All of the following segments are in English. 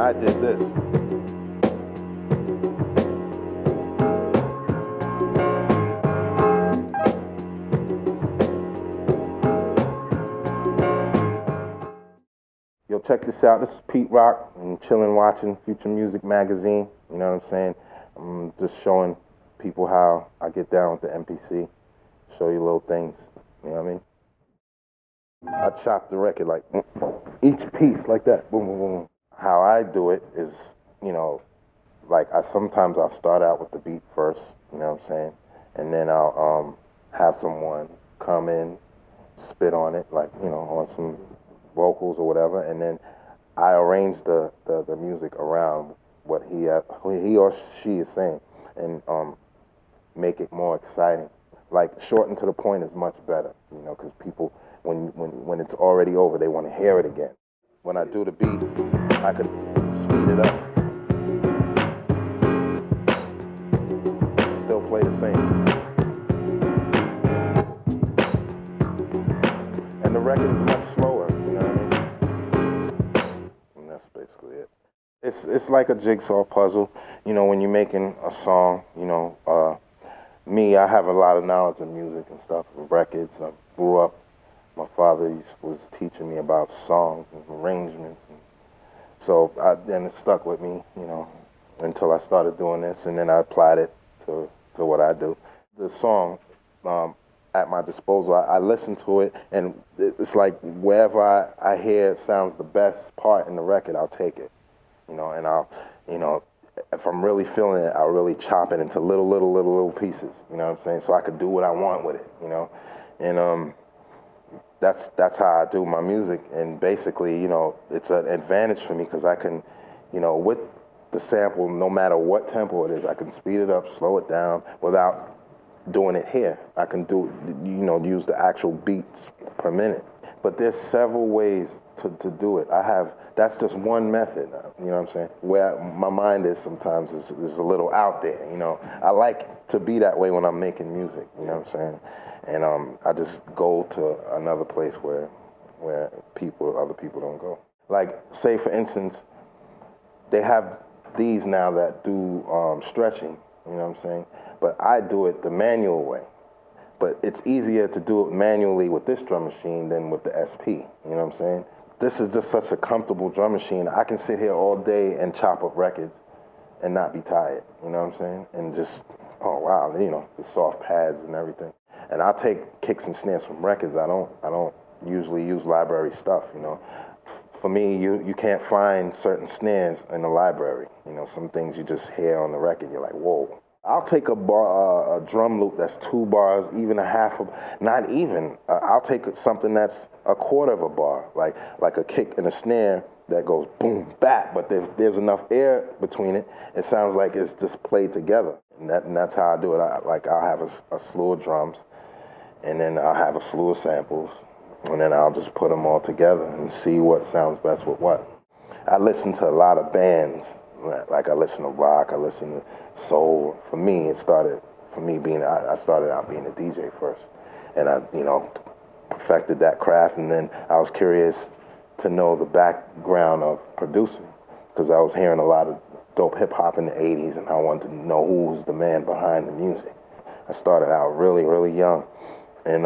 I did this. Yo, check this out. This is Pete Rock. I'm chilling watching Future Music Magazine. You know what I'm saying? I'm just showing people how I get down with the MPC. Show you little things. You know what I mean? I chop the record like each piece like that. Boom, boom, boom. How I do it is, you know, like sometimes I'll start out with the beat first. You know what I'm saying? And then I'll have someone come in, spit on it, like, you know, on some vocals or whatever, and then I arrange the music around what he or she is saying, and make it more exciting. Like, shorten to the point is much better, you know, because people, when it's already over, they want to hear it again. When I do the beat, I could speed it up, still play the same, and the record is much slower. Basically it. It's like a jigsaw puzzle. You know, when you're making a song, you know, me, I have a lot of knowledge of music and stuff, and records. I grew up, my father was teaching me about songs and arrangements. And so then it stuck with me, you know, until I started doing this, and then I applied it to what I do. The song, at my disposal, I listen to it, and it's like wherever I hear it sounds the best part in the record, I'll take it, you know, and I'll, you know, if I'm really feeling it, I'll really chop it into little pieces, you know what I'm saying, so I could do what I want with it, you know, and that's how I do my music, and basically, you know, it's an advantage for me because I can, you know, with the sample, no matter what tempo it is, I can speed it up, slow it down without doing it here. I can do, you know, use the actual beats per minute. But there's several ways to do it. That's just one method, you know what I'm saying? Where my mind is sometimes is a little out there, you know. I like to be that way when I'm making music, you know what I'm saying? And I just go to another place where other people don't go. Like, say for instance, they have these now that do stretching, you know what I'm saying? But I do it the manual way. But it's easier to do it manually with this drum machine than with the SP, you know what I'm saying? This is just such a comfortable drum machine. I can sit here all day and chop up records and not be tired, you know what I'm saying? And just, oh wow, you know, the soft pads and everything. And I'll take kicks and snares from records. I don't usually use library stuff, you know. For me, you can't find certain snares in the library. You know, some things you just hear on the record, you're like, whoa. I'll take a drum loop that's 2 bars, even a half of, not even. I'll take something that's a quarter of a bar, like a kick and a snare that goes boom, bap, but there's enough air between it, it sounds like it's just played together. And that's how I do it. I'll have a slew of drums, and then I'll have a slew of samples, and then I'll just put them all together and see what sounds best with what. I listen to a lot of bands. Like, I listen to rock, I listen to soul. For me, I started out being a DJ first. And I, you know, perfected that craft, and then I was curious to know the background of producing, because I was hearing a lot of dope hip hop in the 80s, and I wanted to know who was the man behind the music. I started out really young. And,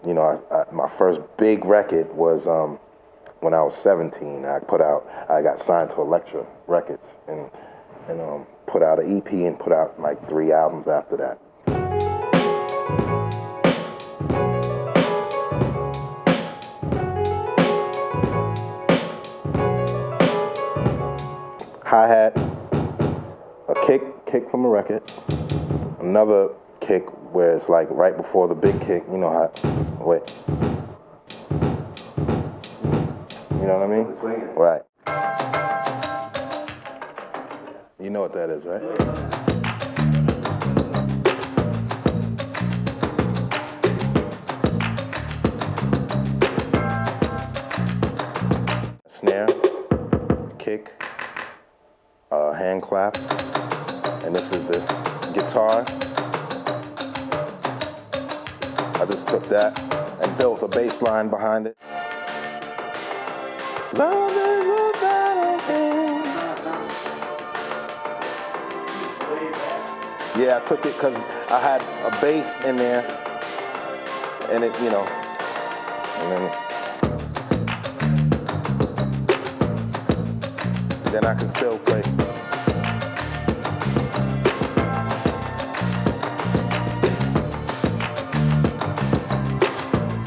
you know, my first big record was, when I was 17, I got signed to Elektra Records and put out an EP and put out like 3 albums after that. Hi-hat, a kick from a record, another kick where it's like right before the big kick, you know how, wait. You know what I mean? Right. You know what that is, right? Snare, kick, hand clap, and this is the guitar. I just took that and built a bass line behind it. Love is a battlefield. Yeah, I took it because I had a bass in there, and it, and then I can still play.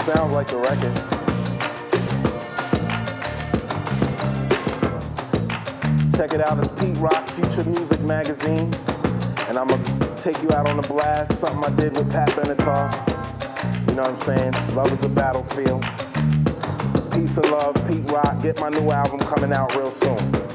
Sounds like the record. Check it out, it's Pete Rock, Future Music Magazine. And I'm gonna take you out on the blast, something I did with Pat Benatar. You know what I'm saying? Love is a battlefield. Peace and love, Pete Rock. Get my new album coming out real soon.